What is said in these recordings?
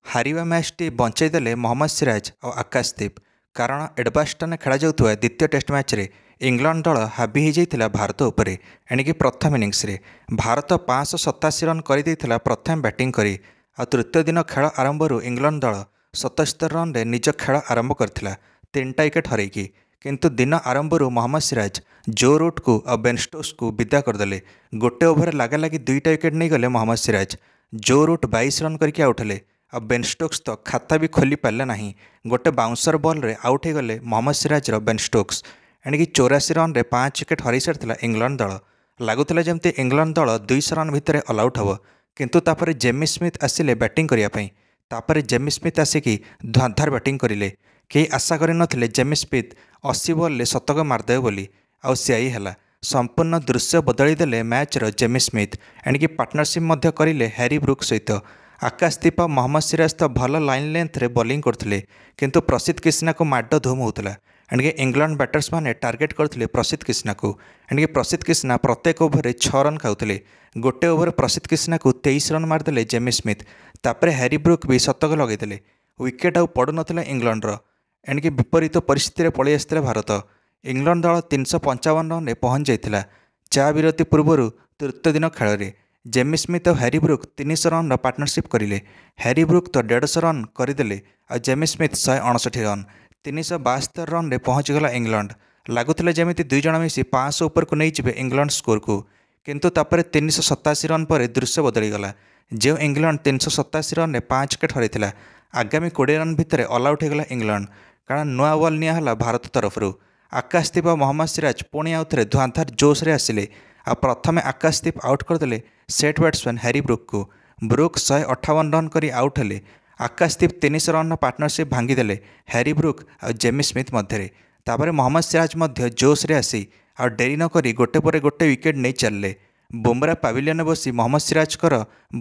ହାରିବା ମ୍ୟାଚ୍ଟି ବଞ୍ଚାଇଦେଲେ ମହମ୍ମଦ ସିରାଜ ଆଉ ଆକାଶଦୀପ। କାରଣ ଏଡବାଷ୍ଟନରେ ଖେଳାଯାଉଥିବା ଦ୍ୱିତୀୟ ଟେଷ୍ଟ ମ୍ୟାଚ୍ରେ ଇଂଲଣ୍ଡ ଦଳ ହାବି ହୋଇଯାଇଥିଲା ଭାରତ ଉପରେ। ଏଣିକି ପ୍ରଥମ ଇନିଂସରେ ଭାରତ 587 ରନ୍ କରିଦେଇଥିଲା ପ୍ରଥମେ ବ୍ୟାଟିଂ କରି। ଆଉ ତୃତୀୟ ଦିନ ଖେଳ ଆରମ୍ଭରୁ ଇଂଲଣ୍ଡ ଦଳ 77 ରନ୍ରେ ନିଜ ଖେଳ ଆରମ୍ଭ କରିଥିଲା 3ଟା ୱିକେଟ୍ ହରାଇକି। କିନ୍ତୁ ଦିନ ଆରମ୍ଭରୁ ମହମ୍ମଦ ସିରାଜ ଜୋ ରୁଟ୍କୁ ଆଉ ବେନ୍ ଷ୍ଟୋକ୍ସକୁ ବିଦା କରିଦେଲେ। ଗୋଟେ ଓଭରରେ ଲାଗାଲାଗି 2ଟା ୱିକେଟ୍ ନେଇଗଲେ Mohammed Siraj. Joe Root 22 run କରିକି ଆଉଟ୍ ହେଲେ। ଆଉ ବେନ୍ ଷ୍ଟୋକ୍ସ ତ ଖାତା ବି ଖୋଲି ପାରିଲେ ନାହିଁ। ଗୋଟେ ବାଉନ୍ସର ବଲ୍ରେ ଆଉଟ୍ ହୋଇଗଲେ ମହମ୍ମଦ ସିରାଜର ବେନ୍ ଷ୍ଟୋକ୍ସ। ଏଣିକି 84 ରନ୍ରେ 5 ୱିକେଟ୍ ହରାଇ ସାରିଥିଲା ଇଂଲଣ୍ଡ ଦଳ। ଲାଗୁଥିଲା ଯେମିତି ଇଂଲଣ୍ଡ ଦଳ 200 ରନ୍ ଭିତରେ ଅଲ୍ ଆଉଟ୍ ହେବ। କିନ୍ତୁ ତାପରେ ଜେମି ସ୍ମିଥ୍ ଆସିଲେ ବ୍ୟାଟିଂ କରିବା ପାଇଁ। ତାପରେ ଜେମି ସ୍ମିଥ୍ ଆସିକି ଧୁଆଁଧାର ବ୍ୟାଟିଂ କରିଲେ। କେହି ଆଶା କରିନଥିଲେ ଜେମି ସ୍ମିଥ୍ 80 ବଲ୍ରେ ଶତକ ମାରିଦେବେ ବୋଲି। ଆଉ ସେୟା ହିଁ ହେଲା। ସମ୍ପୂର୍ଣ୍ଣ ଦୃଶ୍ୟ ବଦଳାଇ ଦେଲେ ମ୍ୟାଚ୍ର ଜେମି ସ୍ମିଥ୍। ଏଣିକି ପାର୍ଟନରସିପ୍ ମଧ୍ୟ କରିଲେ ହ୍ୟାରି ବ୍ରୁକ୍ ସହିତ। ଆକାଶଦୀପ ଆଉ ମହମ୍ମଦ ସିରାଜ ତ ଭଲ ଲାଇନ୍ ଲେନ୍ଥରେ ବୋଲିଂ କରୁଥିଲେ, କିନ୍ତୁ ପ୍ରସିଦ୍ଧ କ୍ରିଷ୍ଣାକୁ ମାଡ଼ ଧୁମ୍ ହେଉଥିଲା। ଏଣିକି ଇଂଲଣ୍ଡ ବ୍ୟାଟର୍ସମାନେ ଟାର୍ଗେଟ୍ କରୁଥିଲେ ପ୍ରସିଦ୍ଧ କ୍ରିଷ୍ଣାକୁ। ଏଣିକି ପ୍ରସିଦ୍ଧ କ୍ରିଷ୍ଣା ପ୍ରତ୍ୟେକ ଓଭରରେ 6 ରନ୍ ଖାଉଥିଲେ। ଗୋଟେ ଓଭର ପ୍ରସିଦ୍ଧ କ୍ରିଷ୍ଣାକୁ 23 ରନ୍ ମାରିଦେଲେ ଜେମି ସ୍ମିଥ୍। ତାପରେ ହ୍ୟାରି ବ୍ରୁକ୍ ବି ଶତକ ଲଗାଇଦେଲେ। ୱିକେଟ୍ ଆଉ ପଡ଼ୁନଥିଲା ଇଂଲଣ୍ଡର। ଏଣିକି ବିପରୀତ ପରିସ୍ଥିତିରେ ପଳାଇ ଆସିଥିଲା ଭାରତ। ଇଂଲଣ୍ଡ ଦଳ 355 ରନ୍ରେ ପହଞ୍ଚି ଯାଇଥିଲା ଚା ବିରତି ପୂର୍ବରୁ ତୃତୀୟ ଦିନ ଖେଳରେ। ଜେମି ସ୍ମିଥ୍ ଆଉ ହ୍ୟାରି ବ୍ରୁକ୍ 300 ରନ୍ର ପାର୍ଟନରସିପ୍ କରିଲେ। ହ୍ୟାରି ବ୍ରୁକ୍ ତ 150 ରନ୍ କରିଦେଲେ ଆଉ ଜେମି ସ୍ମିଥ୍ 159 ରନ୍। 372 ରନ୍ରେ ପହଞ୍ଚିଗଲା ଇଂଲଣ୍ଡ। ଲାଗୁଥିଲା ଯେମିତି ଦୁଇ ଜଣ ମିଶି 500 ଉପରକୁ ନେଇଯିବେ ଇଂଲଣ୍ଡ ସ୍କୋରକୁ। କିନ୍ତୁ ତାପରେ 387 ରନ୍ ପରେ ଦୃଶ୍ୟ ବଦଳିଗଲା। ଯେଉଁ ଇଂଲଣ୍ଡ 387 ରନ୍ରେ 5 ୱିକେଟ୍ ହରାଇଥିଲା, ଆଗାମୀ 20 ରନ୍ ଭିତରେ ଅଲ୍ ଆଉଟ୍ ହୋଇଗଲା ଇଂଲଣ୍ଡ। କାରଣ ନୂଆ ବଲ୍ ନିଆହେଲା ଭାରତ ତରଫରୁ। ଆକାଶଦୀପ ଆଉ ମହମ୍ମଦ ସିରାଜ ପୁଣି ଆଉଥରେ ଧୁଆଁଧାର ଜୋସ୍ରେ ଆସିଲେ। ଆଉ ପ୍ରଥମେ ଆକାଶଦୀପ ଆଉଟ୍ କରିଦେଲେ ସେଟ୍ ବ୍ୟାଟ୍ସମ୍ୟାନ୍ ହ୍ୟାରି ବ୍ରୁକ୍କୁ। ବ୍ରୁକ୍ 158 ରନ୍ କରି ଆଉଟ୍ ହେଲେ। ଆକାଶଦୀପ 300 ରନ୍ର ପାର୍ଟନରସିପ୍ ଭାଙ୍ଗିଦେଲେ ହ୍ୟାରି ବ୍ରୁକ୍ ଆଉ ଜେମି ସ୍ମିଥ୍ ମଧ୍ୟରେ। ତାପରେ ମହମ୍ମଦ ସିରାଜ ମଧ୍ୟ ଜୋସ୍ରେ ଆସି ଆଉ ଡେରି ନ କରି ଗୋଟେ ପରେ ଗୋଟେ ୱିକେଟ୍ ନେଇ ଚାଲିଲେ। ବୁମ୍ରା ପାଭିଲିୟନରେ ବସି ମହମ୍ମଦ ସିରାଜଙ୍କର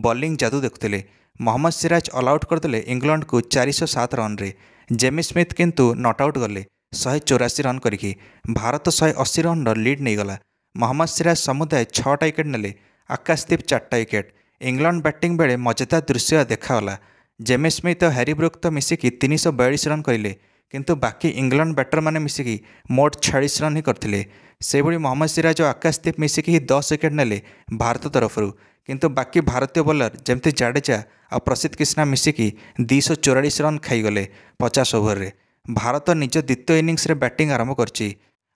ବୋଲିଂ ଯାଦୁ ଦେଖୁଥିଲେ। ମହମ୍ମଦ ସିରାଜ ଅଲ୍ ଆଉଟ୍ କରିଦେଲେ ଇଂଲଣ୍ଡକୁ 407 ରନ୍ରେ। ଜେମି ସ୍ମିଥ୍ କିନ୍ତୁ ନଟ୍ ଆଉଟ୍ ଗଲେ 184 ରନ୍ କରିକି। ଭାରତ 180 ରନ୍ର ଲିଡ୍ ନେଇଗଲା। ମହମ୍ମଦ ସିରାଜ ସମୁଦାୟ 6ଟା ୱିକେଟ୍ ନେଲେ, ଆକାଶଦୀପ 4ଟା ୱିକେଟ୍। ଇଂଲଣ୍ଡ ବ୍ୟାଟିଂ ବେଳେ ମଜାଦାର ଦୃଶ୍ୟ ଦେଖାଗଲା। ଜେମି ସ୍ମିଥ୍ ଓ ହ୍ୟାରି ବ୍ରୁକ୍ ତ ମିଶିକି 342 ରନ୍ କରିଲେ, କିନ୍ତୁ ବାକି ଇଂଲଣ୍ଡ ବ୍ୟାଟରମାନେ ମିଶିକି ମୋଟ 46 ରନ୍ ହିଁ କରିଥିଲେ। ସେହିଭଳି ମହମ୍ମଦ ସିରାଜ ଓ ଆକାଶଦୀପ ମିଶିକି 10 ୱିକେଟ୍ ନେଲେ ଭାରତ ତରଫରୁ। କିନ୍ତୁ ବାକି ଭାରତୀୟ ବୋଲର ଯେମିତି ଜାଡେଜା ଆଉ ପ୍ରସିଦ୍ଧ କ୍ରିଷ୍ଣା ମିଶିକି 244 ରନ୍ ଖାଇଗଲେ 50 ଓଭରରେ। ଭାରତ ନିଜ ଦ୍ୱିତୀୟ ଇନିଂସରେ ବ୍ୟାଟିଂ ଆରମ୍ଭ କରିଛି।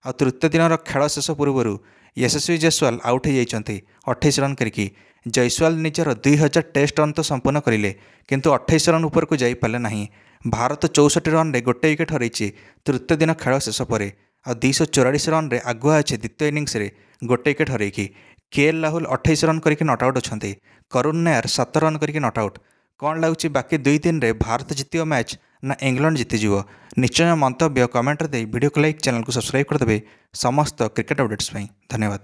ଆଉ ତୃତୀୟ ଦିନର ଖେଳ ଶେଷ ପୂର୍ବରୁ ୟଶସ୍ୱୀ ଜୟସ୍ୱାଲ ଆଉଟ୍ ହୋଇଯାଇଛନ୍ତି 28 ରନ୍ କରିକି। ଜୟସ୍ୱାଲ ନିଜର 2000 ଟେଷ୍ଟ ରନ୍ ତ ସମ୍ପୂର୍ଣ୍ଣ କରିଲେ, କିନ୍ତୁ 28 ରନ୍ ଉପରକୁ ଯାଇପାରିଲେ ନାହିଁ। ଭାରତ 64 ରନ୍ରେ ଗୋଟେ ୱିକେଟ୍ ହରାଇଛି ତୃତୀୟ ଦିନ ଖେଳ ଶେଷ ପରେ। ଆଉ 244 ରନ୍ରେ ଆଗୁଆ ଅଛି ଦ୍ୱିତୀୟ ଇନିଂସରେ ଗୋଟେ ୱିକେଟ୍ ହରାଇକି। କେଏଲ୍ ରାହୁଲ 28 ରନ୍ କରିକି ନଟ୍ ଆଉଟ୍ ଅଛନ୍ତି। କରୁଣ ନାୟାର 7 ରନ୍ କରିକି ନଟ୍ ଆଉଟ୍। କ'ଣ ଲାଗୁଛି ବାକି 2 ଦିନରେ ଭାରତ ଜିତିବ ମ୍ୟାଚ୍ ନା ଇଂଲଣ୍ଡ ଜିତିଯିବ? ନିଶ୍ଚୟ ମନ୍ତବ୍ୟ କମେଣ୍ଟରେ ଦେଇ ଭିଡ଼ିଓକୁ ଲାଇକ୍, ଚ୍ୟାନେଲକୁ ସବସ୍କ୍ରାଇବ୍ କରିଦେବେ ସମସ୍ତ କ୍ରିକେଟ୍ ଅପଡେଟ୍ସ ପାଇଁ। ଧନ୍ୟବାଦ।